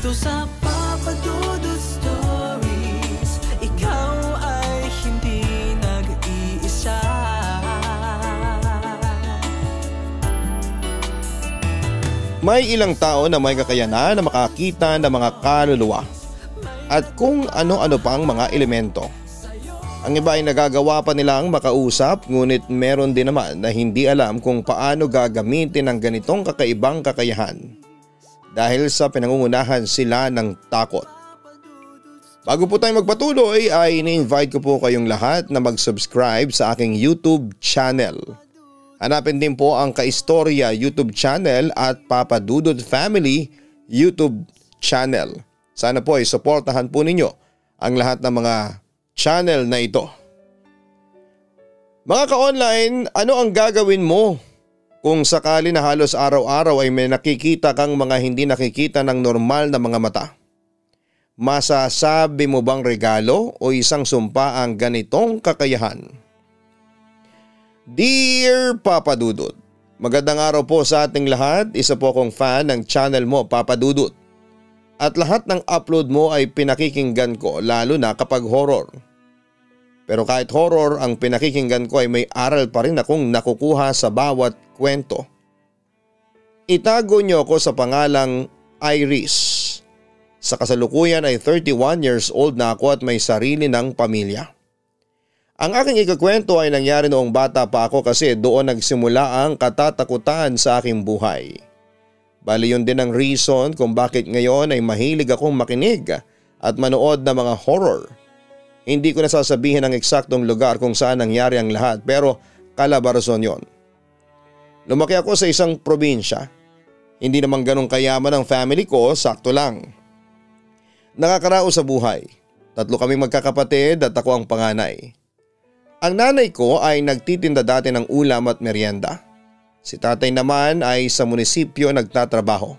Dito sa Papa Dudut Stories, ikaw ay hindi nag-iisa. May ilang tao na may kakayanan na makakita ng mga kaluluwa at kung ano-ano pang mga elemento. Ang iba ay nagagawa pa nilang makausap, ngunit meron din naman na hindi alam kung paano gagamitin ang ganitong kakaibang kakayahan dahil sa pinangungunahan sila ng takot. Bago po tayo magpatuloy ay ini-invite ko po kayong lahat na mag-subscribe sa aking YouTube channel. Hanapin din po ang Kaistorya YouTube channel at Papa Dudut Family YouTube channel. Sana po ay suportahan po ninyo ang lahat ng mga channel na ito. Mga ka-online, ano ang gagawin mo kung sakali na halos araw-araw ay may nakikita kang mga hindi nakikita ng normal na mga mata? Masasabi mo bang regalo o isang sumpa ang ganitong kakayahan? Dear Papa Dudut, magandang araw po sa ating lahat. Isa po akong fan ng channel mo, Papa Dudut. At lahat ng upload mo ay pinakikinggan ko, lalo na kapag horror. Pero kahit horror ang pinakikinggan ko ay may aral pa rin akong nakukuha sa bawat kwento. Itago niyo ako sa pangalang Iris. Sa kasalukuyan ay 31 years old na ako at may sarili ng pamilya. Ang aking ikakwento ay nangyari noong bata pa ako kasi doon nagsimula ang katatakutan sa aking buhay. Bali yun din ang reason kung bakit ngayon ay mahilig akong makinig at manood ng mga horror. Hindi ko nasasabihin ang eksaktong lugar kung saan nangyari ang lahat pero Calabarzon yon. Lumaki ako sa isang probinsya. Hindi naman ganong kayaman ang family ko, sakto lang. Nakakaraos sa buhay. 3 kaming magkakapatid at ako ang panganay. Ang nanay ko ay nagtitinda dati ng ulam at merienda. Si tatay naman ay sa munisipyo nagtatrabaho.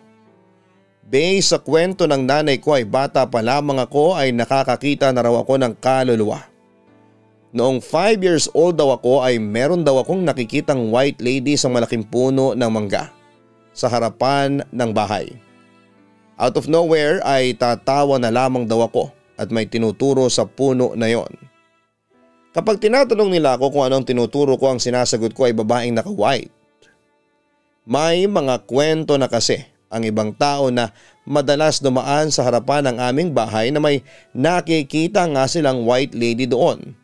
Based sa kwento ng nanay ko ay bata pa lamang ako ay nakakakita na raw ako ng kaluluwa. Noong 5 years old daw ako ay meron daw akong nakikitang white lady sa malaking puno ng mangga sa harapan ng bahay. Out of nowhere ay tatawa na lamang daw ako at may tinuturo sa puno na yon. Kapag tinatanong nila ako kung anong tinuturo ko, ang sinasagot ko ay babaeng naka-white. May mga kwento na kasi ang ibang tao na madalas dumaan sa harapan ng aming bahay na may nakikita nga silang white lady doon,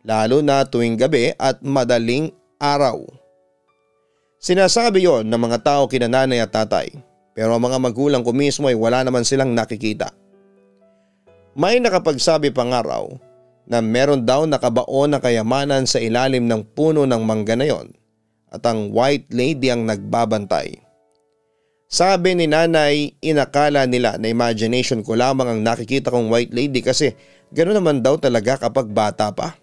lalo na tuwing gabi at madaling araw. Sinasabi yon ng mga tao kina nanay at tatay, pero ang mga magulang ko mismo ay wala naman silang nakikita. May nakapagsabi pa nga raw na meron daw nakabaon na kayamanan sa ilalim ng puno ng mangga na yon at ang white lady ang nagbabantay. Sabi ni nanay, inakala nila na imagination ko lamang ang nakikita kong white lady kasi gano'n naman daw talaga kapag bata pa.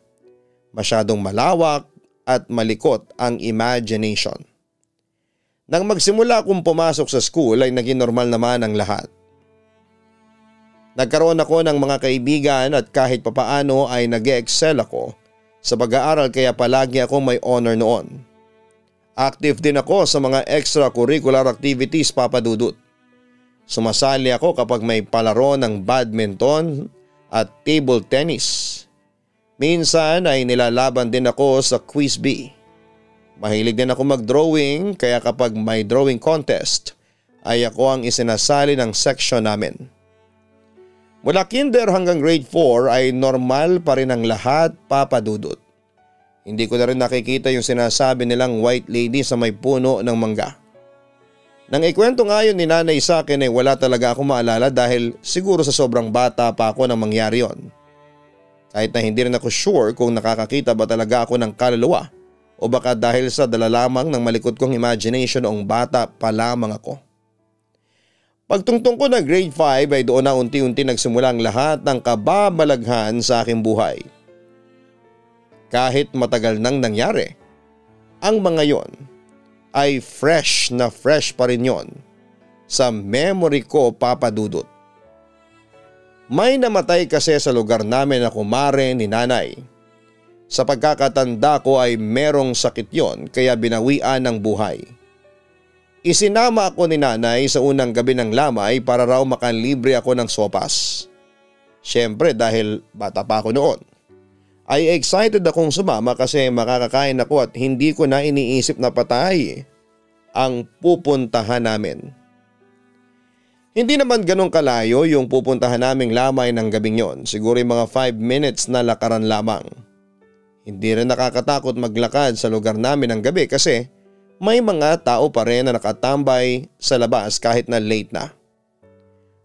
Masyadong malawak at malikot ang imagination. Nang magsimula akong pumasok sa school ay naging normal naman ang lahat. Nagkaroon ako ng mga kaibigan at kahit papaano ay nag-excel ako sa pag-aaral kaya palagi akong may honor noon. Active din ako sa mga extracurricular activities, Papa Dudut. Sumasali ako kapag may palaro ng badminton at table tennis. Minsan ay nilalaban din ako sa quiz bee. Mahilig din ako mag-drawing kaya kapag may drawing contest ay ako ang isinasali ng section namin. Mula kinder hanggang grade 4 ay normal pa rin ang lahat, Papa Dudut. Hindi ko na rin nakikita yung sinasabi nilang white lady sa may puno ng mangga. Nang ikwento nga yun ni nanay sa akin ay wala talaga ako maalala dahil siguro sa sobrang bata pa ako nang mangyari yon. Kahit na hindi rin ako sure kung nakakakita ba talaga ako ng kaluluwa o baka dahil sa dala lamang ng malikot kong imagination noong bata pa lamang ako. Pagtungtong ko ng grade 5 ay doon na unti-unti nagsimula ang lahat ng kababalaghan sa aking buhay. Kahit matagal nang nangyari, ang mga yon ay fresh na fresh pa rin yon sa memory ko, Papa Dudut. May namatay kasi sa lugar namin na kumare ni nanay. Sa pagkakatanda ko ay merong sakit yon kaya binawian ng buhay. Isinama ako ni nanay sa unang gabi ng lamay para raw makalibre ako ng sopas. Siyempre dahil bata pa ako noon, ay excited akong sumama kasi makakakain ako at hindi ko na iniisip na patay ang pupuntahan namin. Hindi naman ganun kalayo yung pupuntahan naming lamay ng gabing yon, siguro yung mga 5 minutes na lakaran lamang. Hindi rin nakakatakot maglakad sa lugar namin ng gabi kasi may mga tao pa rin na nakatambay sa labas kahit na late na.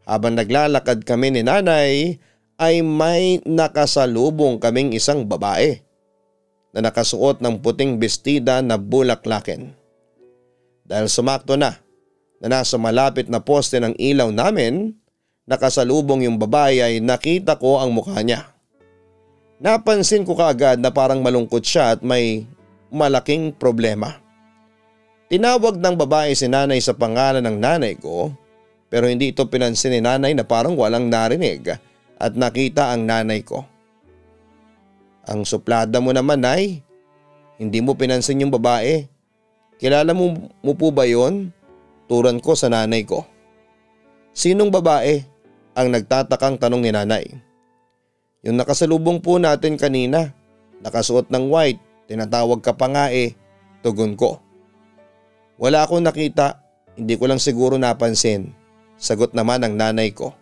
Habang naglalakad kami ni nanay ay may nakasalubong kaming isang babae na nakasuot ng puting bestida na bulaklakin. Dahil sumakto na nasa malapit na poste ng ilaw namin, nakasalubong yung babae ay nakita ko ang mukha niya. Napansin ko kaagad na parang malungkot siya at may malaking problema. Tinawag ng babae si nanay sa pangalan ng nanay ko pero hindi ito pinansin ni nanay na parang walang narinig at nakita ang nanay ko. Ang suplada mo naman, Nay. Hindi mo pinansin yung babae. Kilala mo po ba yon? Turan ko sa nanay ko. Sinong babae? Ang nagtatakang tanong ni nanay. Yung nakasalubong po natin kanina. Nakasuot ng white. Tinatawag ka pa nga tugon ko. Wala akong nakita. Hindi ko lang siguro napansin. Sagot naman ng nanay ko.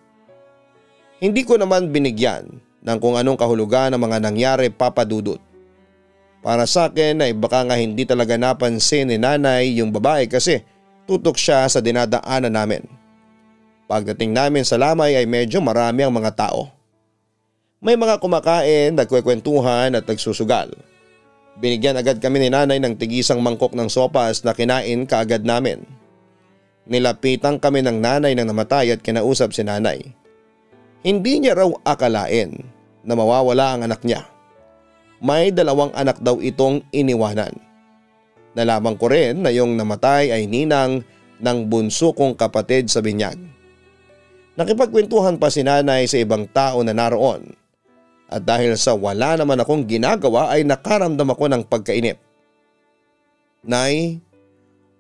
Hindi ko naman binigyan ng kung anong kahulugan ng mga nangyari, Papa Dudut. Para sa akin ay baka nga hindi talaga napansin ni nanay yung babae kasi tutok siya sa dinadaanan namin. Pagdating namin sa lamay ay medyo marami ang mga tao. May mga kumakain, nagkwekwentuhan at nagsusugal. Binigyan agad kami ni nanay ng tigisang mangkok ng sopas na kinain kaagad namin. Nilapitan kami ng nanay nang namatay at kinausap si nanay. Hindi niya raw akalain na mawawala ang anak niya. May 2 anak daw itong iniwanan. Nalaman ko rin na yung namatay ay ninang ng bunso kong kapatid sa binyag. Nakipagkwentuhan pa si nanay sa ibang tao na naroon. At dahil sa wala naman akong ginagawa ay nakaramdam ako ng pagkainip. Nay,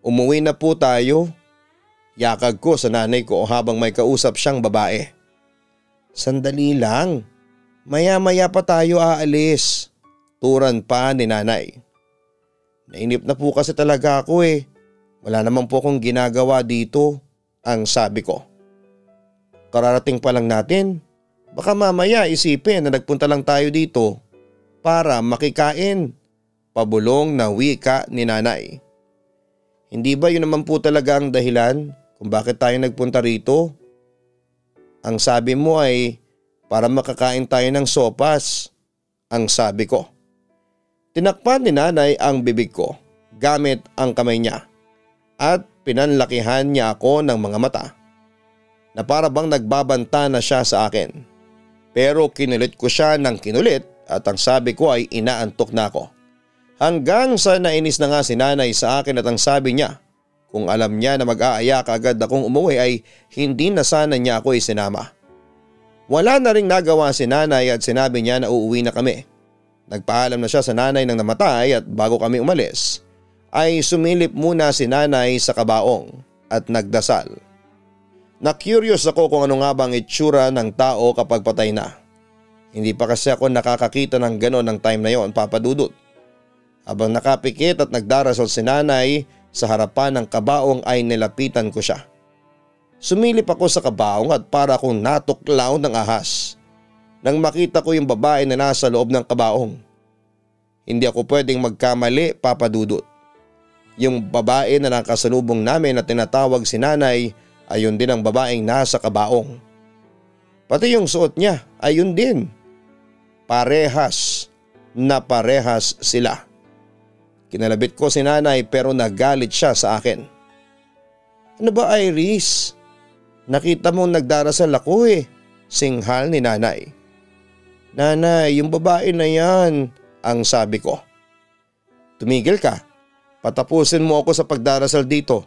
umuwi na po tayo. Yakag ko sa nanay ko habang may kausap siyang babae. Sandali lang. Maya-maya pa tayo aalis. Turan pa ni nanay. Nainip na po kasi talaga ako Wala naman po akong ginagawa dito, ang sabi ko. Kararating pa lang natin. Baka mamaya isipin na nagpunta lang tayo dito para makikain. Pabulong na wika ni nanay. Hindi ba yun naman po talaga ang dahilan kung bakit tayo nagpunta rito? Ang sabi mo ay para makakain tayo ng sopas, ang sabi ko. Tinakpan ni nanay ang bibig ko gamit ang kamay niya at pinanlakihan niya ako ng mga mata na para bang nagbabanta na siya sa akin. Pero kinulit ko siya ng kinulit at ang sabi ko ay inaantok na ako. Hanggang sa nainis na nga si nanay sa akin at ang sabi niya kung alam niya na mag-aayak agad akong umuwi ay hindi na sana niya ako isinama. Wala na ring nagawa si nanay at sinabi niya na uuwi na kami. Nagpaalam na siya sa nanay nang namatay at bago kami umalis ay sumilip muna si nanay sa kabaong at nagdasal. Na-curious ako kung ano nga bang itsura ng tao kapag patay na. Hindi pa kasi ako nakakakita ng ganon ng time na yon, Papa Dudut. Habang nakapikit at nagdarasal si nanay sa harapan ng kabaong ay nilapitan ko siya. Sumilip ako sa kabaong at para akong natuklaw ng ahas nang makita ko yung babae na nasa loob ng kabaong. Hindi ako pwedeng magkamali, Papa Dudut. Yung babae na nakasalubong namin na tinatawag si nanay ayun din ang babaeng nasa kabaong. Pati yung suot niya ayun din. Parehas na parehas sila. Kinalabit ko si nanay pero nagalit siya sa akin. Ano ba, Iris? Nakita mong nagdarasal ako Singhal ni nanay. Nanay, yung babae na yan, ang sabi ko. Tumigil ka. Patapusin mo ako sa pagdarasal dito.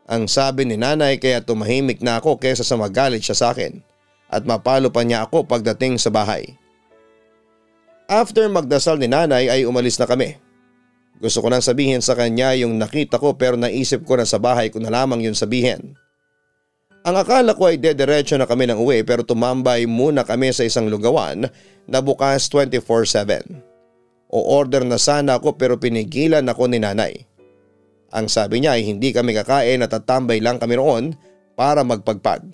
Ang sabi ni nanay kaya tumahimik na ako kaysa sa magalit siya sa akin at mapalo pa niya ako pagdating sa bahay. After magdasal ni nanay ay umalis na kami. Gusto ko nang sabihin sa kanya yung nakita ko pero naisip ko na sa bahay ko na lamang yun sabihin. Ang akala ko ay dediretso na kami ng uwi pero tumambay muna kami sa isang lugawan na bukas 24/7. O-order na sana ako pero pinigilan ako ni nanay. Ang sabi niya ay hindi kami kakain at tatambay lang kami roon para magpagpag.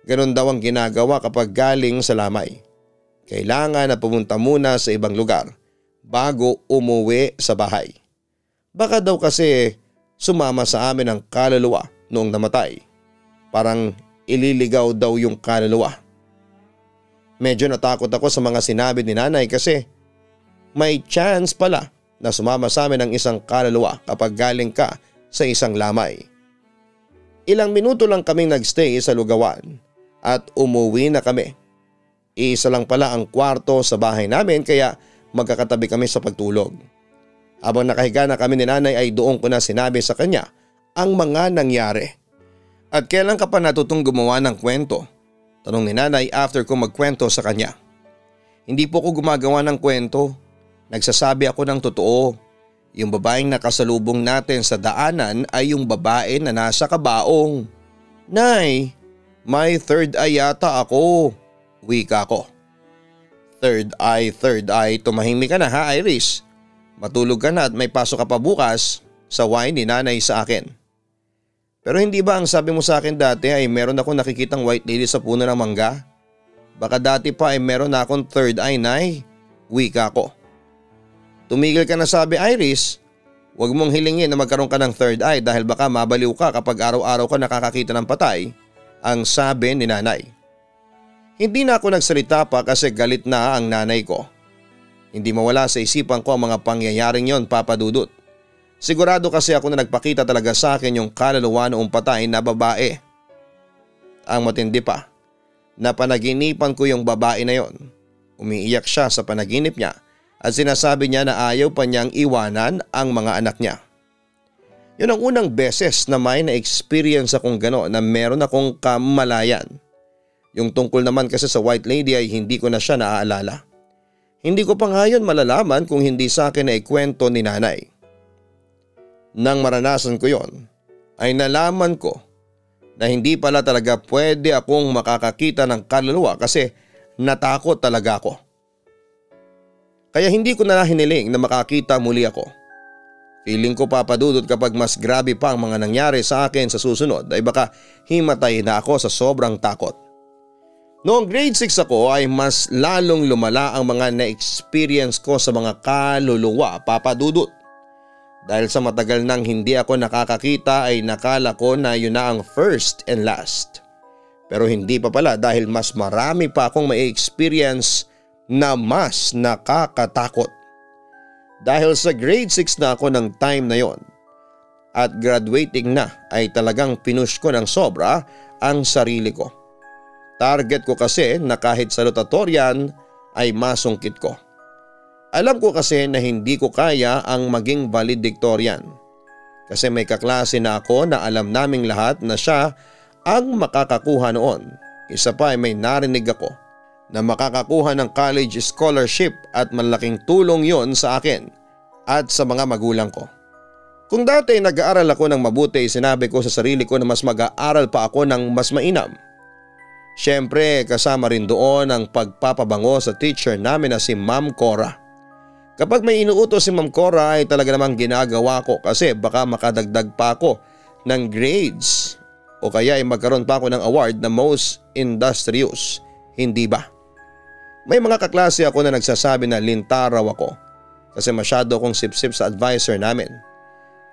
Ganon daw ang ginagawa kapag galing sa lamay. Kailangan na pumunta muna sa ibang lugar bago umuwi sa bahay. Baka daw kasi sumama sa amin ang kaluluwa noong namatay. Parang ililigaw daw yung kaluluwa. Medyo natakot ako sa mga sinabi ni nanay kasi may chance pala na sumama sa amin ang isang kaluluwa kapag galing ka sa isang lamay. Ilang minuto lang kaming nagstay sa lugawan at umuwi na kami. Isa lang pala ang kwarto sa bahay namin kaya magkakatabi kami sa pagtulog. Habang nakahiga na kami ni nanay ay doon ko na sinabi sa kanya ang mga nangyari. At kailan ka pa natutong gumawa ng kwento? Tanong ni nanay after ko magkwento sa kanya. Hindi po ko gumagawa ng kwento. Nagsasabi ako ng totoo. Yung babaeng nakasalubong natin sa daanan ay yung babae na nasa kabaong. Nay, may third eye yata ako. Wika ko. Third eye, tumahimik ka na ha Iris. Matulog ka na at may pasok ka pa bukas, sa wine ni nanay sa akin. Pero hindi ba ang sabi mo sa akin dati ay meron akong nakikitang white lady sa puno ng mangga? Baka dati pa ay meron na akong third eye, nay. Wika ko. Tumigil ka na sabi Iris, huwag mong hilingin na magkaroon ka ng third eye dahil baka mabaliw ka kapag araw-araw ka nakakakita ng patay, ang sabi ni nanay. Hindi na ako nagsalita pa kasi galit na ang nanay ko. Hindi mawala sa isipan ko ang mga pangyayaring yon, Papa Dudut. Sigurado kasi ako na nagpakita talaga sa akin yung kaluluwa noong patay na babae. Ang matindi pa, napanaginipan ko yung babae na yon. Umiiyak siya sa panaginip niya. At sinasabi niya na ayaw pa niyang iwanan ang mga anak niya. Yun ang unang beses na may na-experience akong gano'n na meron akong kamalayan. Yung tungkol naman kasi sa white lady ay hindi ko na siya naaalala. Hindi ko pa nga yun malalaman kung hindi sa akin na ikwento ni nanay. Nang maranasan ko yon, ay nalaman ko na hindi pala talaga pwede akong makakakita ng kaluluwa kasi natakot talaga ako. Kaya hindi ko na hiniling na makakita muli ako. Feeling ko Papa Dudut kapag mas grabe pa ang mga nangyari sa akin sa susunod ay baka himatay na ako sa sobrang takot. Noong grade 6 ako ay mas lalong lumala ang mga na-experience ko sa mga kaluluwa, Papa Dudut. Dahil sa matagal nang hindi ako nakakakita ay nakala ko na yun na ang first and last. Pero hindi pa pala dahil mas marami pa akong ma-experience na mas nakakatakot. Dahil sa grade 6 na ako ng time na yon at graduating na ay talagang pinush ko ng sobra ang sarili ko. Target ko kasi na kahit salutatorian ay masungkit ko. Alam ko kasi na hindi ko kaya ang maging valedictorian. Kasi may kaklase na ako na alam naming lahat na siya ang makakakuha noon. Isa pa ay may narinig ako na makakakuha ng college scholarship at malaking tulong yon sa akin at sa mga magulang ko. Kung dati nag-aaral ako ng mabuti, sinabi ko sa sarili ko na mas mag-aaral pa ako ng mas mainam. Siyempre kasama rin doon ang pagpapabango sa teacher namin na si Ma'am Cora. Kapag may inuutos si Ma'am Cora ay talaga namang ginagawa ko kasi baka makadagdag pa ako ng grades o kaya ay magkaroon pa ako ng award na most industrious, hindi ba? May mga kaklase ako na nagsasabi na linta raw ako kasi masyado akong sip-sip sa advisor namin.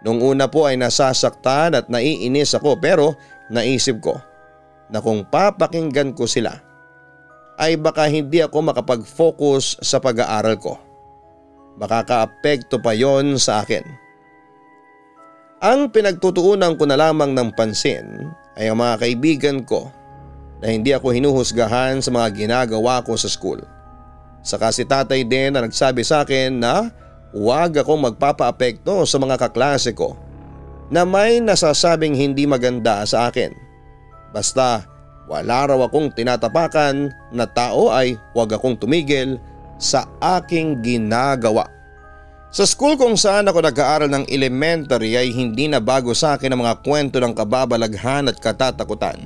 Nung una po ay nasasaktan at naiinis ako pero naisip ko na kung papakinggan ko sila ay baka hindi ako makapag-focus sa pag-aaral ko. Makakaapekto pa yon sa akin. Ang pinagtutuunan ko na lamang ng pansin ay ang mga kaibigan ko na hindi ako hinuhusgahan sa mga ginagawa ko sa school. Saka si tatay din na nagsabi sa akin na huwag akong magpapaapekto sa mga kaklase ko na may nasasabing hindi maganda sa akin. Basta wala raw akong tinatapakan na tao ay huwag akong tumigil sa aking ginagawa. Sa school kung saan ako nag-aaral ng elementary ay hindi na bago sa akin ang mga kwento ng kababalaghan at katatakutan.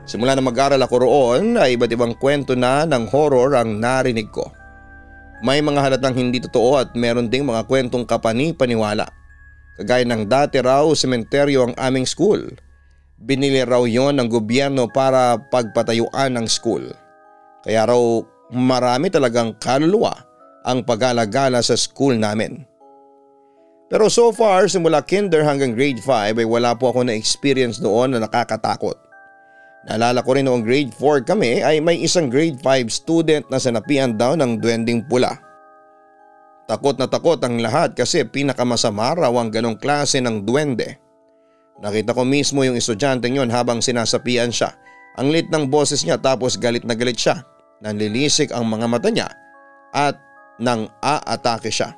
Simula na mag-aral ako roon ay iba't ibang kwento na ng horror ang narinig ko. May mga halatang hindi totoo at meron ding mga kwentong kapani-paniwala. Kagaya ng dati raw sementeryo ang aming school. Binili raw yon ng gobyerno para pagpatayuan ng school. Kaya raw marami talagang kaluluwa ang pag-alagala sa school namin. Pero so far simula kinder hanggang grade 5 ay wala po ako na-experience noon na nakakatakot. Naalala ko rin noong grade 4 kami ay may isang grade 5 student na sanapian daw ng duwending pula. Takot na takot ang lahat kasi pinakamasama raw ang ganong klase ng duwende. Nakita ko mismo yung estudyante yon habang sinasapian siya. Ang lit ng boses niya tapos galit na galit siya. Nanlilisik ang mga mata niya at nang aatake siya.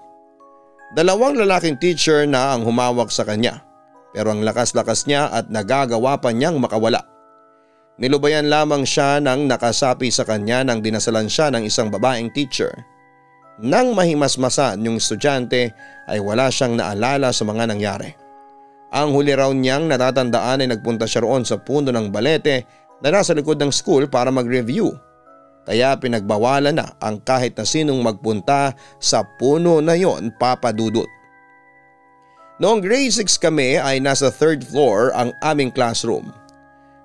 Dalawang lalaking teacher na ang humawak sa kanya pero ang lakas-lakas niya at nagagawa pa niyang makawala. Nilubayan lamang siya nang nakasapi sa kanya nang dinasalan siya ng isang babaeng teacher. Nang mahimasmasan yung estudyante ay wala siyang naalala sa mga nangyari. Ang huli raw niyang natatandaan ay nagpunta siya roon sa puno ng balete na nasa likod ng school para mag-review. Kaya pinagbawalan na ang kahit na sinong magpunta sa puno na yon, Papa Dudut. Noong grade 6 kami ay nasa 3rd floor ang aming classroom.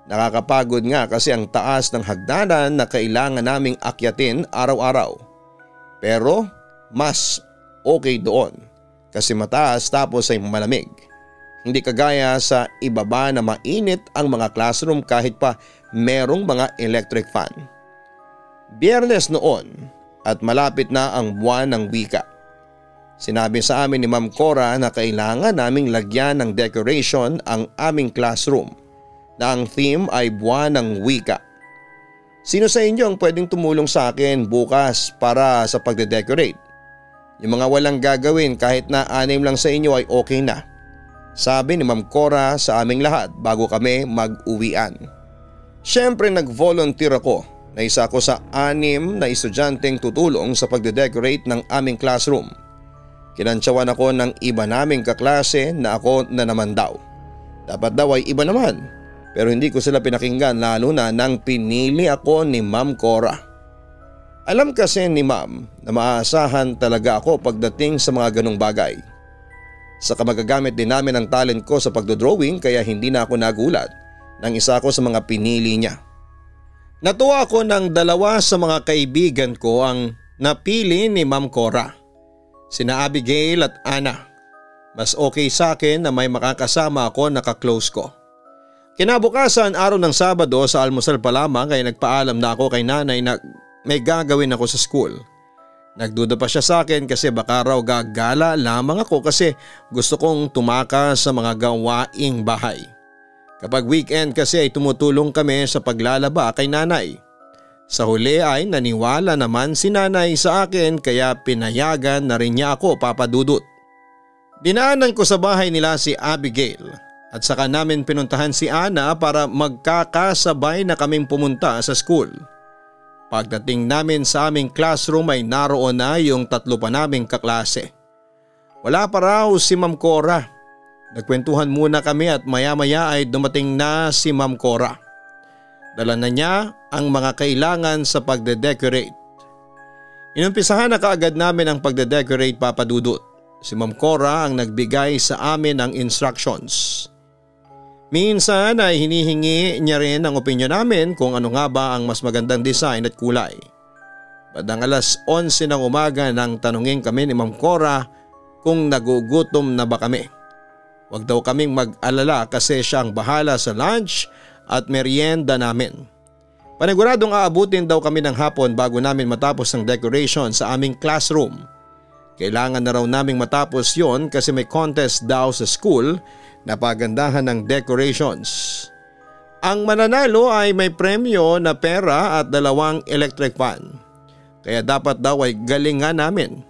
Nakakapagod nga kasi ang taas ng hagdanan na kailangan naming akyatin araw-araw. Pero mas okay doon kasi mataas tapos ay malamig. Hindi kagaya sa ibaba na mainit ang mga classroom kahit pa merong mga electric fan. Biyernes noon at malapit na ang buwan ng wika. Sinabi sa amin ni Ma'am Cora na kailangan naming lagyan ng decoration ang aming classroom na ang theme ay buwan ng wika. Sino sa inyo ang pwedeng tumulong sa akin bukas para sa pagde-decorate? Yung mga walang gagawin kahit na 6 lang sa inyo ay okay na. Sabi ni Ma'am Cora sa aming lahat bago kami mag-uwian. Siyempre nag-volunteer ako na isa ako sa 6 na estudyanteng tutulong sa pagde-decorate ng aming classroom. Kinantsawan ako ng iba naming kaklase na ako na naman daw. Dapat daw ay iba naman. Pero hindi ko sila pinakinggan lalo na nang pinili ako ni Ma'am Cora. Alam kasi ni Ma'am na maaasahan talaga ako pagdating sa mga ganong bagay. Saka magagamit din namin ang talent ko sa pagdodrawing kaya hindi na ako nagulat nang isa ako sa mga pinili niya. Natuwa ako ng 2 sa mga kaibigan ko ang napili ni Ma'am Cora. Sina Abigail at Ana. Mas okay sa akin na may makakasama ako na ka-close ko. Kinabukasan araw ng Sabado sa almusal pa lamang kaya nagpaalam na ako kay nanay na may gagawin ako sa school. Nagduda pa siya sa akin kasi baka raw gagala lamang ako kasi gusto kong tumakas sa mga gawaing bahay. Kapag weekend kasi ay tumutulong kami sa paglalaba kay nanay. Sa huli ay naniwala naman si nanay sa akin kaya pinayagan na rin niya ako, Papa Dudut. Dinaanan ko sa bahay nila si Abigail. At saka namin pinuntahan si Ana para magkakasabay na kaming pumunta sa school. Pagdating namin sa aming classroom ay naroon na yung 3 pa naming kaklase. Wala pa raw si Ma'am Cora. Nagkwentuhan muna kami at maya-maya ay dumating na si Ma'am Cora. Dala na niya ang mga kailangan sa pagde-decorate. Inumpisahan na kaagad namin ang pagde-decorate, Papa Dudut. Si Ma'am Cora ang nagbigay sa amin ng instructions. Minsan ay hinihingi niya rin ang opinyon namin kung ano nga ba ang mas magandang design at kulay. Bandang alas 11 ng umaga nang tanungin kami ni Ma'am Cora kung nagugutom na ba kami. Huwag daw kaming mag-alala kasi siya ang bahala sa lunch at merienda namin. Paniguradong aabutin daw kami ng hapon bago namin matapos ang decoration sa aming classroom. Kailangan na raw naming matapos yon kasi may contest daw sa school na pagandahan ng decorations. Ang mananalo ay may premyo na pera at 2 electric fan. Kaya dapat daw ay galingan namin.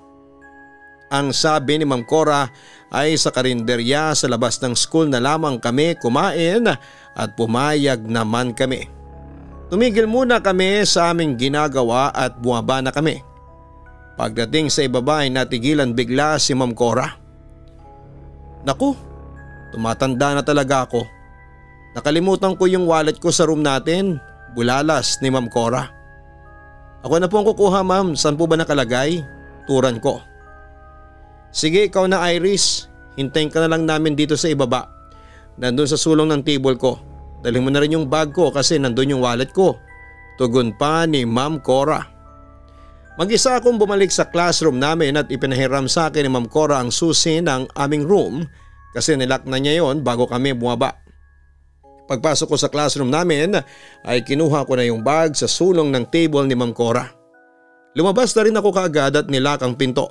Ang sabi ni Ma'am Cora ay sa karinderya sa labas ng school na lamang kami kumain at pumayag naman kami. Tumigil muna kami sa aming ginagawa at bumaba na kami. Pagdating sa ibaba ay natigilan bigla si Ma'am Cora. Naku, tumatanda na talaga ako. Nakalimutan ko yung wallet ko sa room natin. Bulalas ni Ma'am Cora. Ako na po ang kukuha ma'am, saan po ba nakalagay? Turan ko. Sige ikaw na Iris, hintayin ka na lang namin dito sa ibaba. Nandun sa sulong ng table ko. Dalhin mo na rin yung bag ko kasi nandun yung wallet ko. Tugon pa ni Ma'am Cora. Mag-isa akong bumalik sa classroom namin at ipinahiram sa akin ni Ma'am Cora ang susi ng aming room kasi nilock na niya yon bago kami bumaba. Pagpasok ko sa classroom namin ay kinuha ko na yung bag sa sulong ng table ni Ma'am Cora. Lumabas na rin ako kaagad at nilock ang pinto.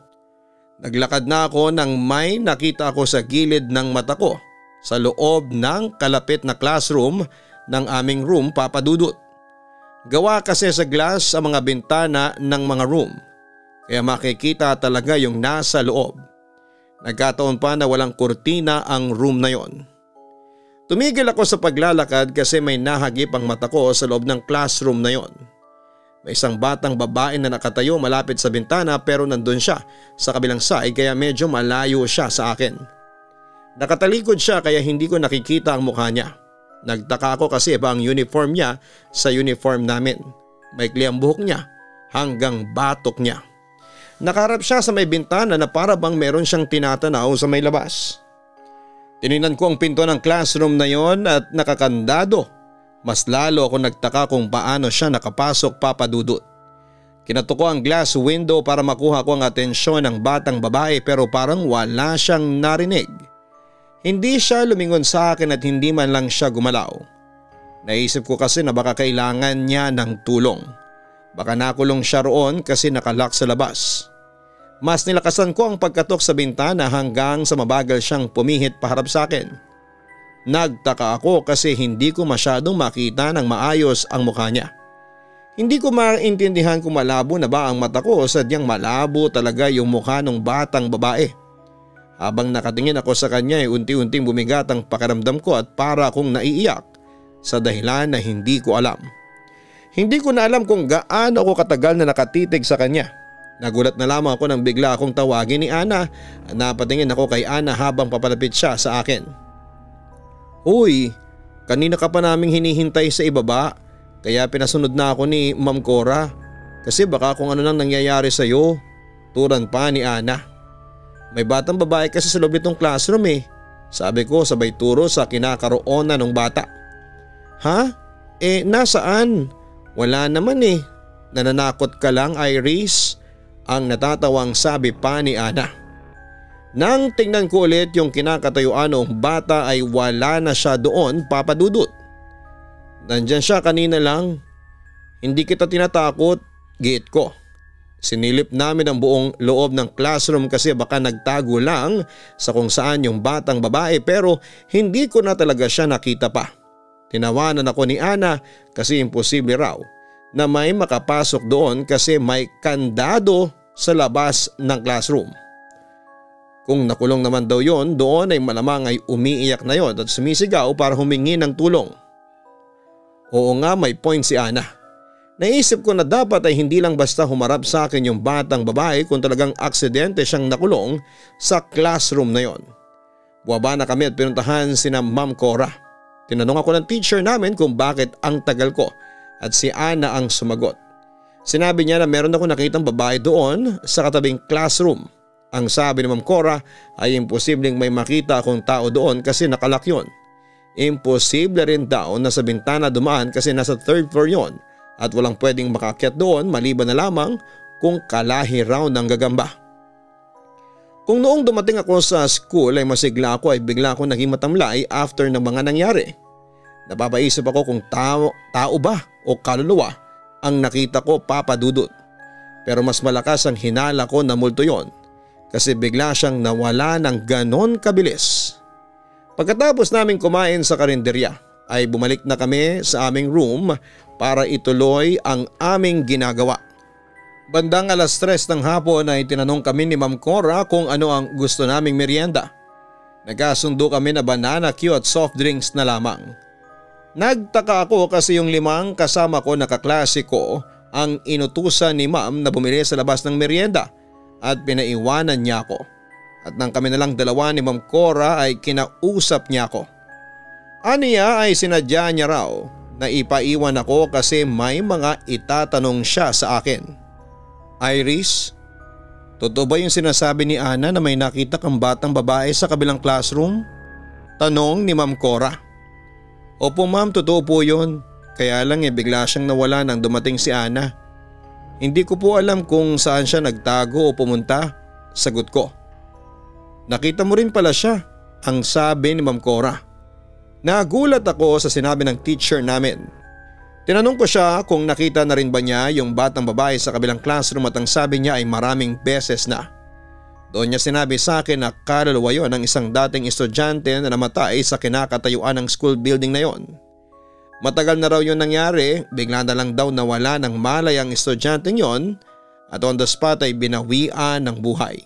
Naglakad na ako nang may nakita ako sa gilid ng mata ko sa loob ng kalapit na classroom ng aming room, Papa Dudut. Gawa kasi sa glass ang mga bintana ng mga room kaya makikita talaga yung nasa loob. Nagkataon pa na walang kurtina ang room na yon. Tumigil ako sa paglalakad kasi may nahagip ang mata ko sa loob ng classroom na yon. May isang batang babae na nakatayo malapit sa bintana pero nandun siya sa kabilang side kaya medyo malayo siya sa akin. Nakatalikod siya kaya hindi ko nakikita ang mukha niya. Nagtaka ako kasi iba ang uniform niya sa uniform namin. Maikli ang buhok niya hanggang batok niya. Nakaharap siya sa may bintana na para bang meron siyang tinatanaw sa may labas. Tinignan ko ang pinto ng classroom na yon at nakakandado. Mas lalo ako nagtaka kung paano siya nakapasok, Papa Dudut. Kinato ko ang glass window para makuha ko ang atensyon ng batang babae pero parang wala siyang narinig. Hindi siya lumingon sa akin at hindi man lang siya gumalaw. Naisip ko kasi na baka kailangan niya ng tulong. Baka nakulong siya roon kasi nakalock sa labas. Mas nilakasan ko ang pagkatok sa bintana hanggang sa mabagal siyang pumihit paharap sa akin. Nagtaka ako kasi hindi ko masyadong makita ng maayos ang mukha niya. Hindi ko maintindihan kung malabo na ba ang mata ko o sadyang malabo talaga yung mukha ng batang babae. Habang nakatingin ako sa kanya ay unti-unting bumigat ang pakiramdam ko at para akong naiiyak sa dahilan na hindi ko alam. Hindi ko na alam kung gaano ako katagal na nakatitig sa kanya. Nagulat na lamang ako nang bigla akong tawagin ni Ana. Napatingin ako kay Ana habang papalapit siya sa akin. Uy, kanina ka pa naming hinihintay sa ibaba kaya pinasunod na ako ni Ma'am Cora kasi baka kung ano nang nangyayari sa iyo. Turan pa ni Ana. May batang babae kasi sa loob nitong classroom eh. Sabi ko sabay turo sa kinakaroonan ng bata. Ha? Nasaan? Wala naman eh. Nananakot ka lang, Iris. Ang natatawang sabi pa ni Ana. Nang tingnan ko ulit yung kinakatayuan ng bata ay wala na siya doon, Papa Dudut. Nandyan siya kanina lang. Hindi kita tinatakot, giit ko. Sinilip namin ang buong loob ng classroom kasi baka nagtago lang sa kung saan yung batang babae pero hindi ko na talaga siya nakita pa. Tinawanan ako ni Ana kasi imposible raw na may makapasok doon kasi may kandado sa labas ng classroom. Kung nakulong naman daw yon, doon ay malamang ay umiiyak na yon at sumisigaw para humingi ng tulong. Oo nga, may point si Ana. Naisip ko na dapat ay hindi lang basta humarap sa akin yung batang babae kung talagang aksidente siyang nakulong sa classroom na yon. Buwaba na kami at pinuntahan sina Ma'am Cora. Tinanong ako ng teacher namin kung bakit ang tagal ko at si Ana ang sumagot. Sinabi niya na meron ako nakitang babae doon sa katabing classroom. Ang sabi ni Ma'am Cora ay imposibleng may makita akong tao doon kasi nakalak yon. Imposible rin daw na sa bintana dumaan kasi nasa 3rd floor yon. At walang pwedeng makaakyat doon maliban na lamang kung kalahi raw ng gagamba. Kung noong dumating ako sa school ay masigla ako ay bigla ako naging matamlay after ng mga nangyari. Napapaisip ako kung tao ba o kaluluwa ang nakita ko, Papa Dudut. Pero mas malakas ang hinala ko na multo yon kasi bigla siyang nawala ng ganon kabilis. Pagkatapos naming kumain sa karinderya ay bumalik na kami sa aming room para ituloy ang aming ginagawa. Bandang 3:00 ng hapon ay tinanong kami ni Ma'am Cora kung ano ang gusto naming merienda. Nagkasundo kami na banana Q at soft drinks na lamang. Nagtaka ako kasi yung 5 kasama ko na kaklase ko ang inutusan ni ma'am na bumili sa labas ng merienda at pinaiwanan niya ako. At nang kami na lang dalawa ni Ma'am Cora ay kinausap niya ako. Aniya ay sinadya niya raw na ipaiwan ako kasi may mga itatanong siya sa akin. Iris, totoo ba yung sinasabi ni Ana na may nakita kang batang babae sa kabilang classroom? Tanong ni Ma'am Cora. Opo ma'am, totoo po yun. Kaya lang bigla siyang nawala nang dumating si Ana. Hindi ko po alam kung saan siya nagtago o pumunta. Sagot ko. Nakita mo rin pala siya, ang sabi ni Ma'am Cora. Nagulat ako sa sinabi ng teacher namin. Tinanong ko siya kung nakita na rin ba niya yung batang babae sa kabilang classroom at ang sabi niya ay maraming beses na. Doon niya sinabi sa akin na kaluluwa yon ng isang dating estudyante na namatay sa kinakatayuan ng school building na yon. Matagal na raw yun nangyari, bigla na lang daw nawala ng malay ang estudyanteng yon at on the spot ay binawian ng buhay.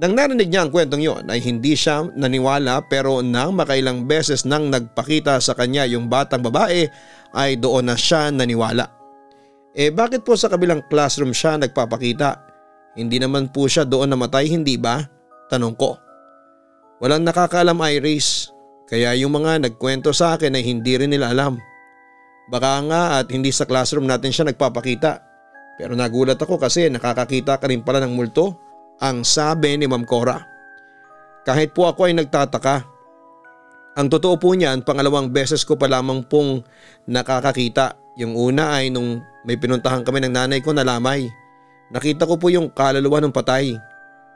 Nang narinig niya ang kwentong yon ay hindi siya naniwala pero nang makailang beses nang nagpakita sa kanya yung batang babae ay doon na siya naniwala. Bakit po sa kabilang classroom siya nagpapakita? Hindi naman po siya doon namatay, hindi ba? Tanong ko. Walang nakakaalam, Iris. Kaya yung mga nagkwento sa akin ay hindi rin nila alam. Baka nga at hindi sa classroom natin siya nagpapakita. Pero nagulat ako kasi nakakakita ka rin pala ng multo. Ang sabi ni Ma'am Cora. Kahit po ako ay nagtataka. Ang totoo po niyan, pangalawang beses ko pa lamang pong nakakakita. Yung una ay nung may pinuntahan kami ng nanay ko na Lamay. Nakita ko po yung kaluluwa ng patay.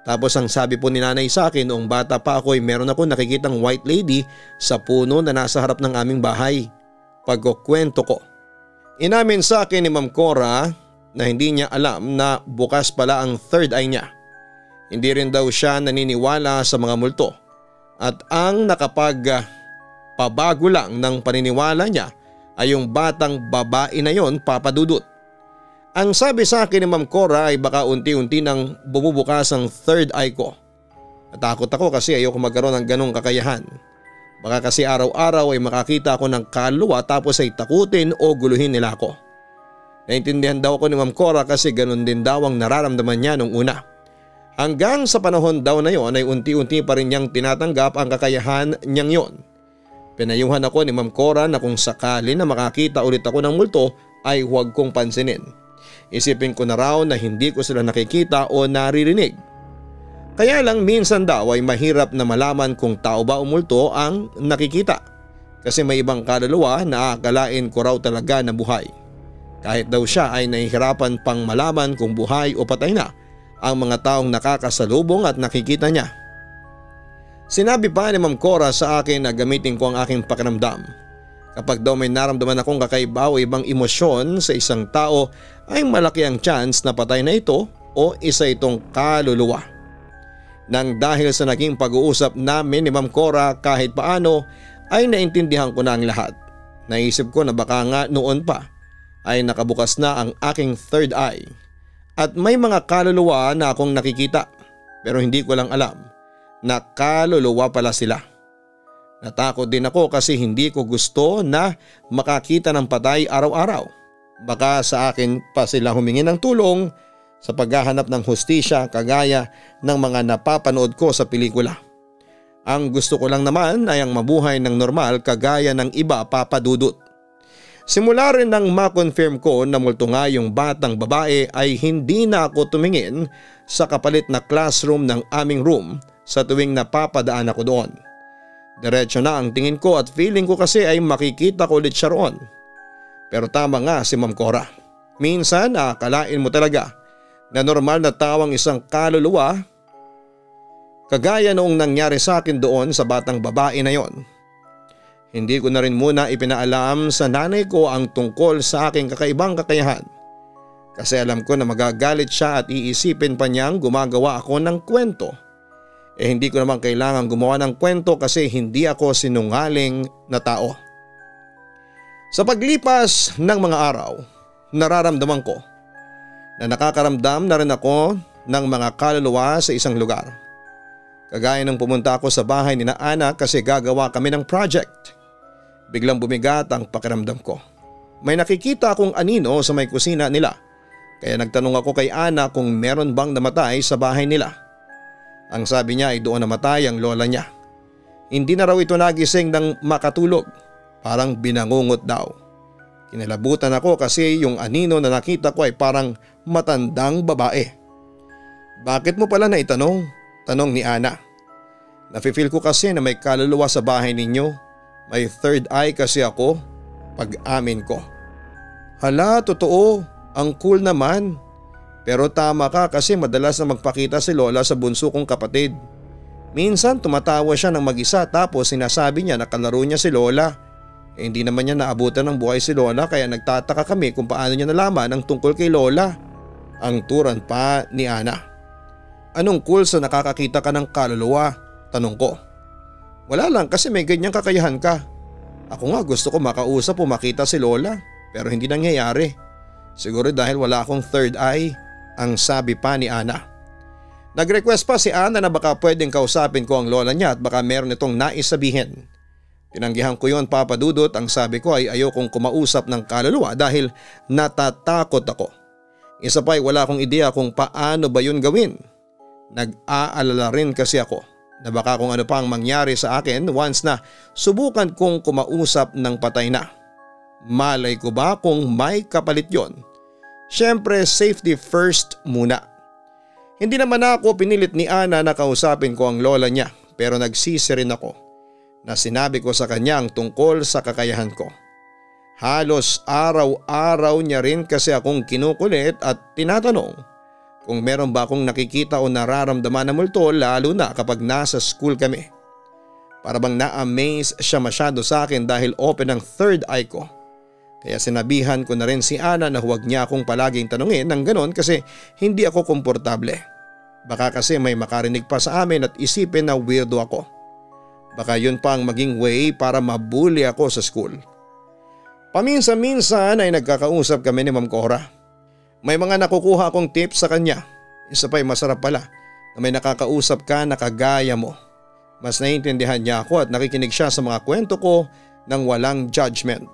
Tapos ang sabi po ni nanay sa akin noong bata pa ako ay meron ako nakikitang white lady sa puno na nasa harap ng aming bahay. Pagkukwento ko. Inamin sa akin ni Ma'am Cora na hindi niya alam na bukas pala ang third eye niya. Hindi rin daw siya naniniwala sa mga multo at ang nakapagpabago lang ng paniniwala niya ay yung batang babae na yon, Papa Dudut. Ang sabi sa akin ni Ma'am Cora ay baka unti-unti nang bumubukas ang third eye ko. Natakot ako kasi ayoko magkaroon ng ganong kakayahan. Baka kasi araw-araw ay makakita ako ng kaluluwa tapos ay takutin o guluhin nila ako. Naintindihan daw ako ni Ma'am Cora kasi ganon din daw ang nararamdaman niya nung una. Hanggang sa panahon daw na yon ay unti-unti pa rin niyang tinatanggap ang kakayahan niyang yon. Pinayuhan ako ni Ma'am Cora na kung sakali na makakita ulit ako ng multo ay huwag kong pansinin. Isipin ko na raw na hindi ko sila nakikita o naririnig. Kaya lang minsan daw ay mahirap na malaman kung tao ba o multo ang nakikita. Kasi may ibang kaluluwa na aakalain ko raw talaga na buhay. Kahit daw siya ay nahihirapan pang malaman kung buhay o patay na ang mga taong nakakasalubong at nakikita niya. Sinabi pa ni Ma'am Cora sa akin na gamitin ko ang aking pakiramdam. Kapag daw may naramdaman akong kakaiba o ibang emosyon sa isang tao ay malaki ang chance na patay na ito o isa itong kaluluwa. Nang dahil sa naging pag-uusap namin ni Ma'am Cora kahit paano ay naintindihan ko na ang lahat. Naisip ko na baka nga noon pa ay nakabukas na ang aking third eye. At may mga kaluluwa na akong nakikita pero hindi ko lang alam na kaluluwa pala sila. Natakot din ako kasi hindi ko gusto na makakita ng patay araw-araw. Baka sa akin pa sila humingi ng tulong sa paghahanap ng hustisya kagaya ng mga napapanood ko sa pelikula. Ang gusto ko lang naman ay ang mabuhay ng normal kagaya ng iba, Papa Dudut. Simula rin nang ma-confirm ko na multo nga yung batang babae ay hindi na ako tumingin sa kapalit na classroom ng aming room sa tuwing napapadaan ako doon. Diretso na ang tingin ko at feeling ko kasi ay makikita ko ulit siya roon. Pero tama nga si Ma'am Cora. Minsan akalain mo talaga na normal na tawang isang kaluluwa kagaya noong nangyari sa akin doon sa batang babae na yon. Hindi ko na rin muna ipinaalam sa nanay ko ang tungkol sa aking kakaibang kakayahan. Kasi alam ko na magagalit siya at iisipin pa niyang gumagawa ako ng kwento. Hindi ko naman kailangan gumawa ng kwento kasi hindi ako sinungaling na tao. Sa paglipas ng mga araw, nararamdaman ko na nakakaramdam na rin ako ng mga kaluluwa sa isang lugar. Kagaya nang pumunta ako sa bahay ni na Ana kasi gagawa kami ng project. Biglang bumigat ang pakiramdam ko. May nakikita akong anino sa may kusina nila kaya nagtanong ako kay Ana kung meron bang namatay sa bahay nila. Ang sabi niya ay doon namatay ang lola niya. Hindi na raw ito nagising ng makatulog, parang binangungot daw. Kinalabutan ako kasi yung anino na nakita ko ay parang matandang babae. Bakit mo pala naitanong? Tanong ni Ana. Nafe-feel ko kasi na may kaluluwa sa bahay ninyo. May third eye kasi ako. Pag-amin ko. Hala, totoo. Ang cool naman. Pero tama ka kasi madalas na magpakita si Lola sa bunso kong kapatid. Minsan tumatawa siya ng mag-isa tapos sinasabi niya na kalaro niya si Lola. Hindi naman niya naabutan ng buhay si Lola kaya nagtataka kami kung paano niya nalaman ang tungkol kay Lola. Ang turan pa ni Ana. Anong cool sa nakakakita ka ng kaluluwa? Tanong ko. Wala lang kasi may ganyang kakayahan ka. Ako nga gusto ko makausap o makita si Lola pero hindi nangyayari. Siguro dahil wala akong third eye, ang sabi pa ni Ana. Nag-request pa si Ana na baka pwedeng kausapin ko ang lola niya at baka meron itong nais sabihin. Tinanggihan ko yon, Papa Dudut. Ang sabi ko ay ayokong kumausap ng kaluluwa dahil natatakot ako. Isa pa ay wala akong ideya kung paano ba yun gawin. Nag-aalala rin kasi ako na baka kung ano pa ang mangyari sa akin once na subukan kong kumausap ng patay na. Malay ko ba kung may kapalit yon? Siyempre safety first muna. Hindi naman ako pinilit ni Ana na kausapin ko ang lola niya pero nagsisi rin ako na sinabi ko sa kanya ang tungkol sa kakayahan ko. Halos araw-araw niya rin kasi akong kinukulit at tinatanong kung meron ba akong nakikita o nararamdaman na multo lalo na kapag nasa school kami. Para bang na-amaze siya masyado sa akin dahil open ang third eye ko. Kaya sinabihan ko na rin si Ana na huwag niya akong palaging tanungin ng ganon kasi hindi ako komportable. Baka kasi may makarinig pa sa amin at isipin na weirdo ako. Baka yun pa ang maging way para mabully ako sa school. Paminsan-minsan ay nagkakausap kami ni Ma'am Cora. May mga nakukuha akong tips sa kanya. Isa pa'y masarap pala na may nakakausap ka na kagaya mo. Mas naiintindihan niya ako at nakikinig siya sa mga kwento ko ng walang judgment.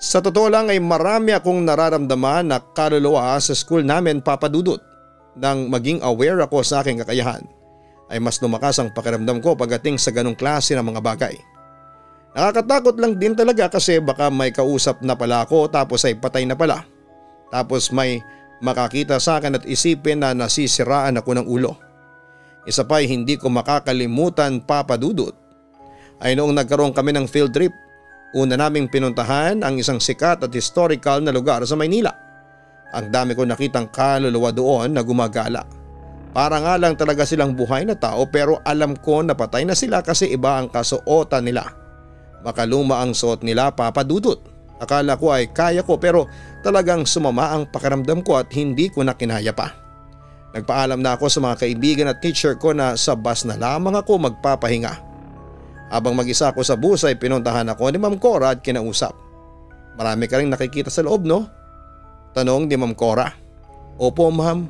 Sa totoo lang ay marami akong nararamdaman na kaluluwa sa school namin, Papa Dudut. Nang maging aware ako sa aking kakayahan ay mas lumakas ang pakiramdam ko pagdating sa ganong klase ng mga bagay. Nakakatakot lang din talaga kasi baka may kausap na pala ako tapos ay patay na pala. Tapos may makakita sa akin at isipin na nasisiraan ako ng ulo. Isa pa ay hindi ko makakalimutan, Papa Dudut, ay noong nagkaroon kami ng field trip. Una naming pinuntahan ang isang sikat at historical na lugar sa Maynila. Ang dami ko nakitang kaluluwa doon na gumagala. Para nga lang talaga silang buhay na tao pero alam ko na patay na sila kasi iba ang kasuotan nila. Makaluma ang suot nila, Papa Dudut. Akala ko ay kaya ko pero talagang sumama ang pakiramdam ko at hindi ko na kinaya pa. Nagpaalam na ako sa mga kaibigan at teacher ko na sa bus na lamang ako magpapahinga. Habang mag-isa ako sa bus ay pinuntahan ako ni Ma'am Cora at kinausap. Marami ka rin nakikita sa loob, no? Tanong ni Ma'am Cora. Opo, ma'am.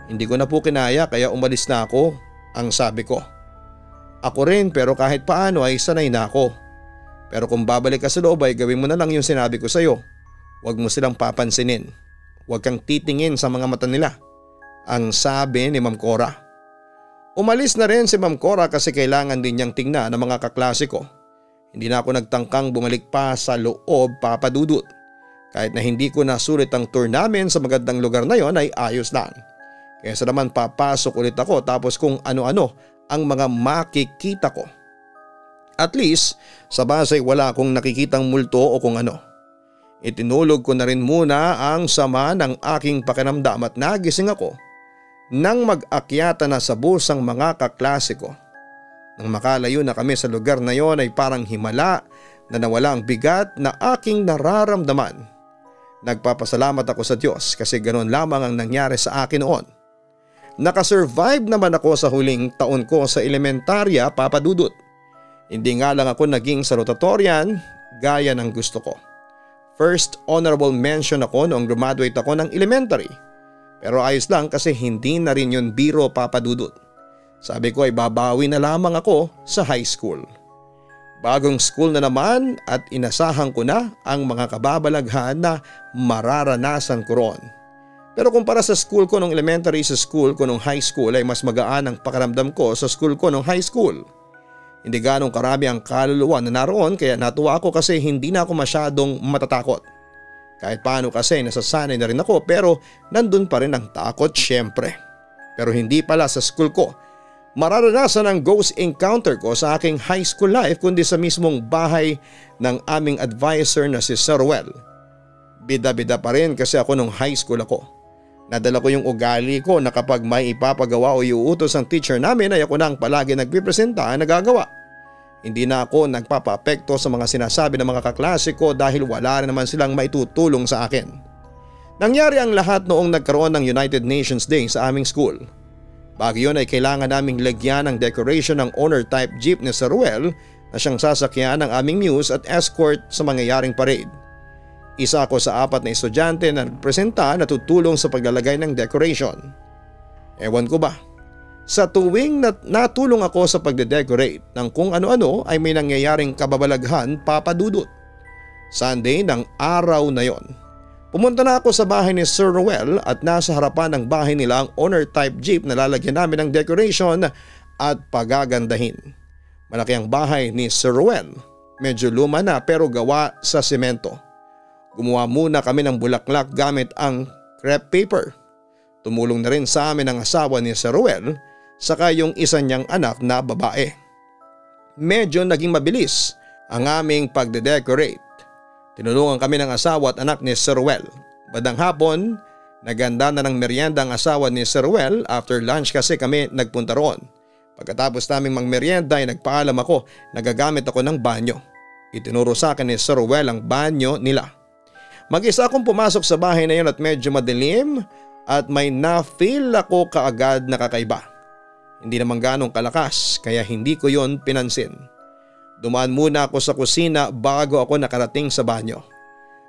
Hindi ko na po kinaya kaya umalis na ako, ang sabi ko. Ako rin pero kahit paano ay sanay na ako. Pero kung babalik ka sa loob ay gawin mo na lang yung sinabi ko sa'yo. Huwag mo silang papansinin. Huwag kang titingin sa mga mata nila, ang sabi ni Ma'am Cora. Umalis na rin si Ma'am Cora kasi kailangan din niyang tingnan ang mga kaklase ko. Hindi na ako nagtangkang bumalik pa sa loob, Papa Dudut. Kahit na hindi ko nasulit ang tour namin sa magandang lugar na yon ay ayos lang. Kaysa naman papasok ulit ako tapos kung ano-ano ang mga makikita ko. At least sa base wala akong nakikitang multo o kung ano. Itinulog ko na rin muna ang sama ng aking pakiramdam at nagising ako nang mag-akyata na sa bus ang mga kaklase ko. Nang makalayo na kami sa lugar na yon ay parang himala na nawala ang bigat na aking nararamdaman. Nagpapasalamat ako sa Diyos kasi ganoon lamang ang nangyari sa akin noon. Nakasurvive naman ako sa huling taon ko sa elementarya, Papa Dudut. Hindi nga lang ako naging salutatorian gaya ng gusto ko. First honorable mention ako noong graduate ako ng elementary. Pero ayos lang kasi hindi na rin yun biro, Papa Dudut. Sabi ko ay babawi na lamang ako sa high school. Bagong school na naman at inasahan ko na ang mga kababalaghan na mararanasan ko roon. Pero kumpara sa school ko nung elementary sa school ko nung high school ay mas magaan ang pakiramdam ko sa school ko nung high school. Hindi ganong karami ang kaluluwa na naroon kaya natuwa ako kasi hindi na ako masyadong matatakot. Kahit paano kasi nasasanay na rin ako pero nandun pa rin ang takot syempre. Pero hindi pala sa school ko. Mararanasan ang ghost encounter ko sa aking high school life kundi sa mismong bahay ng aming advisor na si Sir Ruel. Bida-bida pa rin kasi ako nung high school ako. Nadala ko yung ugali ko na kapag may ipapagawa o iuutos ang teacher namin ay ako na ang palagi nagpipresenta ang nagagawa. Hindi na ako nagpapa-apekto sa mga sinasabi ng mga kaklase ko dahil wala rin naman silang maitutulong sa akin. Nangyari ang lahat noong nagkaroon ng United Nations Day sa aming school. Bago yun ay kailangan naming lagyan ng decoration ng honor type jeep ni Sir Ruel na siyang sasakyan ng aming muse at escort sa mangyayaring parade. Isa ako sa 4 na estudyante na nagpresenta na tutulong sa paglalagay ng decoration. Ewan ko ba, sa tuwing natulong ako sa pagde-decorate ng kung ano-ano ay may nangyayaring kababalaghan papadudot. Sunday ng araw na yon. Pumunta na ako sa bahay ni Sir Ruel at nasa harapan ng bahay nila ang honor type jeep na lalagyan namin ng decoration at pagagandahin. Malaki ang bahay ni Sir Ruel. Medyo luma na pero gawa sa semento. Gumawa muna kami ng bulaklak gamit ang crepe paper. Tumulong na rin sa amin ang asawa ni Sir Ruel saka yung isa niyang anak na babae. Medyo naging mabilis ang aming pagde-decorate. Tinulungan kami ng asawa at anak ni Sir Ruel. Badang hapon, naganda na ng merienda ang asawa ni Sir Ruel after lunch kasi kami nagpunta roon. Pagkatapos naming magmerienda ay nagpaalam ako na gagamit ako ng banyo. Itinuro sa akin ni Sir Ruel ang banyo nila. Mag-isa akong pumasok sa bahay na yun at medyo madilim at may na-feel ako kaagad na kakaiba. Hindi naman ganong kalakas kaya hindi ko yon pinansin. Dumaan muna ako sa kusina bago ako nakarating sa banyo.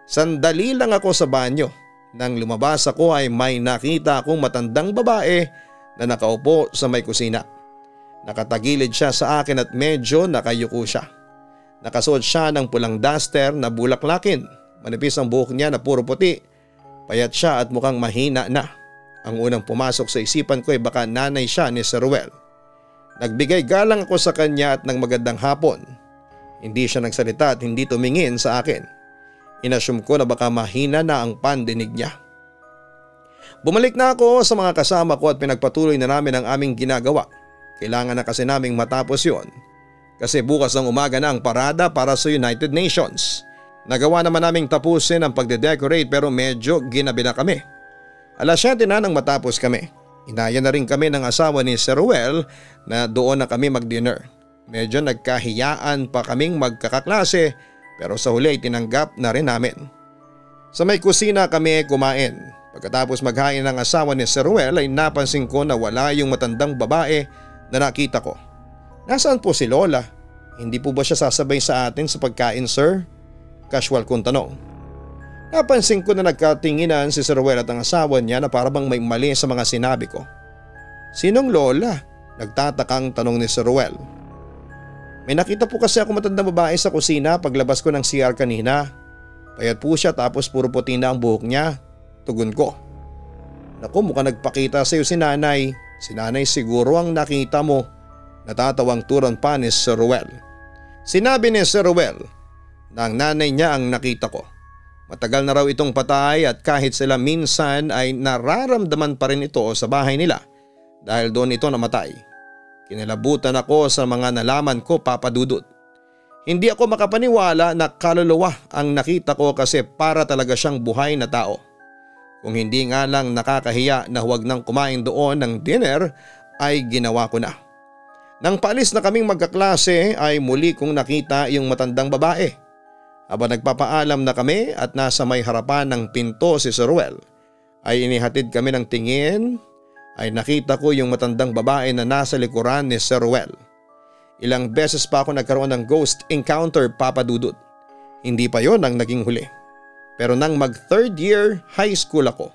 Sandali lang ako sa banyo. Nang lumabas ako ay may nakita akong matandang babae na nakaupo sa may kusina. Nakatagilid siya sa akin at medyo nakayuko siya. Nakasuot siya ng pulang duster na bulaklakin. Manipis ang buhok niya na puro puti. Payat siya at mukhang mahina na. Ang unang pumasok sa isipan ko ay baka nanay siya ni Sir Ruel. Nagbigay galang ako sa kanya at ng magandang hapon. Hindi siya nagsalita at hindi tumingin sa akin. Inassume ko na baka mahina na ang pandinig niya. Bumalik na ako sa mga kasama ko at pinagpatuloy na namin ang aming ginagawa. Kailangan na kasi naming matapos yon. Kasi bukas ng umaga na ang parada para sa United Nations. Nagawa naman naming tapusin ang pagde-decorate pero medyo ginabi na kami. 7:00 na nang matapos kami. Inaya na rin kami ng asawa ni Sir Ruel na doon na kami mag-dinner. Medyo nagkahiyaan pa kaming magkakaklase pero sa huli ay tinanggap na rin namin. Sa may kusina kami kumain. Pagkatapos maghain ng asawa ni Sir Ruel ay napansin ko na wala yung matandang babae na nakita ko. Nasaan po si Lola? Hindi po ba siya sasabay sa atin sa pagkain, sir? Casual kong tanong. Napansin ko na nagkatinginan si Sir Ruel at ang asawa niya na parang may mali sa mga sinabi ko. Sinong Lola? Nagtatakang tanong ni Sir Ruel. May nakita po kasi ako matandang babae sa kusina paglabas ko ng CR kanina. Payat po siya tapos puro puti na ang buhok niya. Tugon ko. Naku, mukhang nagpakita sa iyo si nanay. Si nanay siguro ang nakita mo. Natatawang turon pa ni Sir Ruel. Sinabi ni Sir Ruel na ang nanay niya ang nakita ko. Matagal na raw itong patay at kahit sila minsan ay nararamdaman pa rin ito sa bahay nila dahil doon ito namatay. Kinilabutan ako sa mga nalaman ko, Papa Dudut. Hindi ako makapaniwala na kaluluwa ang nakita ko kasi para talaga siyang buhay na tao. Kung hindi nga lang nakakahiya na huwag nang kumain doon ng dinner ay ginawa ko na. Nang paalis na kaming magkaklase ay muli kong nakita yung matandang babae. Habang nagpapaalam na kami at nasa may harapan ng pinto si Sir Ruel ay inihatid kami ng tingin ay nakita ko yung matandang babae na nasa likuran ni Sir Ruel. Ilang beses pa ako nagkaroon ng ghost encounter, Papa Dudut. Hindi pa yon ang naging huli. Pero nang mag 3rd year high school ako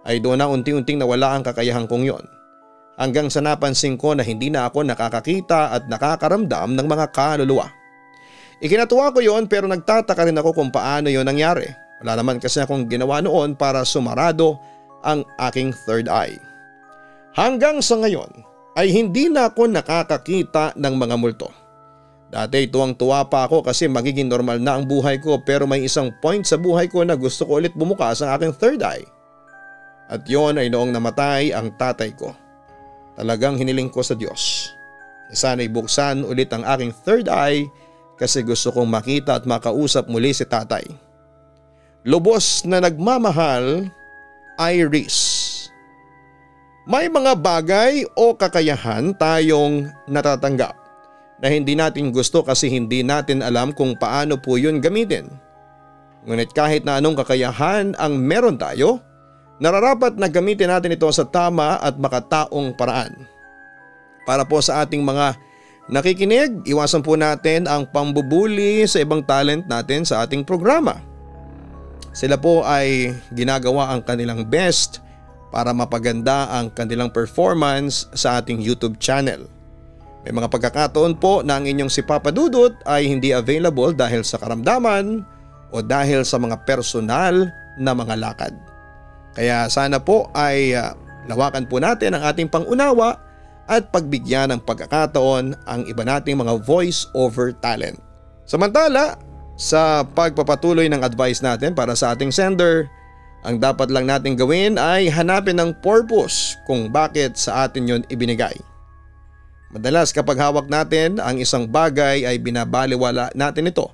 ay doon na unti-unting nawala ang kakayahan kong yon. Hanggang sa napansin ko na hindi na ako nakakakita at nakakaramdam ng mga kaluluwa. Ikinatuwa ko yon pero nagtataka rin ako kung paano yon nangyari. Wala naman kasi akong ginawa noon para sumarado ang aking third eye. Hanggang sa ngayon ay hindi na ako nakakakita ng mga multo. Dati tuwang-tuwa pa ako kasi magiging normal na ang buhay ko pero may isang point sa buhay ko na gusto ko ulit bumukas ang aking third eye. At yon ay noong namatay ang tatay ko. Talagang hiniling ko sa Diyos na sana'y buksan ulit ang aking third eye kasi gusto kong makita at makausap muli si tatay. Lubos na nagmamahal, Iris. May mga bagay o kakayahan tayong natatanggap na hindi natin gusto kasi hindi natin alam kung paano po yun gamitin. Ngunit kahit na anong kakayahan ang meron tayo, nararapat na gamitin natin ito sa tama at makataong paraan. Para po sa ating mga nakikinig, iwasan po natin ang pambubuli sa ibang talent natin sa ating programa. Sila po ay ginagawa ang kanilang best para mapaganda ang kanilang performance sa ating YouTube channel. May mga pagkakataon po na ang inyong si Papa Dudut ay hindi available dahil sa karamdaman o dahil sa mga personal na mga lakad. Kaya sana po ay lawakan po natin ang ating pangunawa at pagbigyan ng pagkakataon ang iba nating mga voice over talent. Samantala, sa pagpapatuloy ng advice natin para sa ating sender, ang dapat lang natin gawin ay hanapin ng purpose kung bakit sa atin yun ibinigay. Madalas kapag hawak natin ang isang bagay ay binabaliwala natin ito.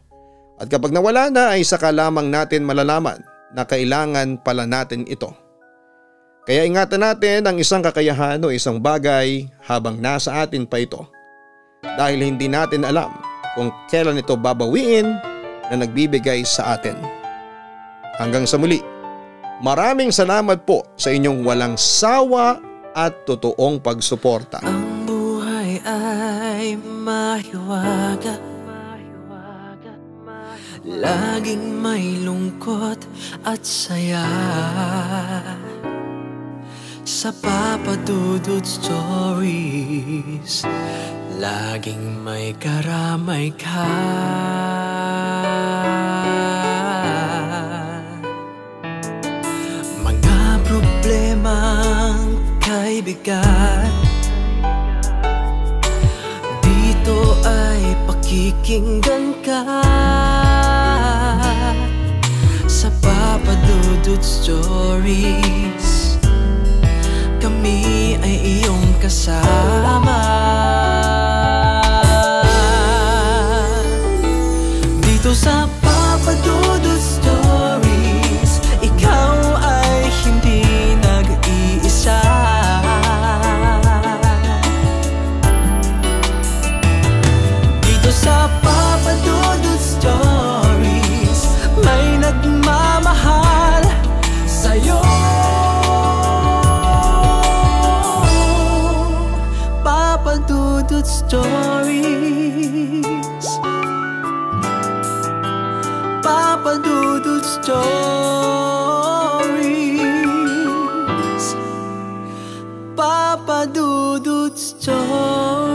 At kapag nawala na ay saka lamang natin malalaman na kailangan pala natin ito. Kaya ingatan natin ang isang kakayahan o isang bagay habang nasa atin pa ito. Dahil hindi natin alam kung kailan ito babawiin na nagbibigay sa atin. Hanggang sa muli, maraming salamat po sa inyong walang sawa at totoong pagsuporta. Ang buhay ay mahiwaga, laging may lungkot at saya. Sa Papa Dudut Stories, laging may karamay ka. Mga problemang kay bigat, dito ay pakikinggan ka. Sa Papa Dudut Stories, kami ay iyong kasama. Dito sa Papa Dudut Stories, ikaw ay hindi nag-iisa. Dito sa Papa Dudut Stories, may nagmamahal sa'yo. Papa Dudut Stories, Papa Dudut Stories, Papa Dudut Stories.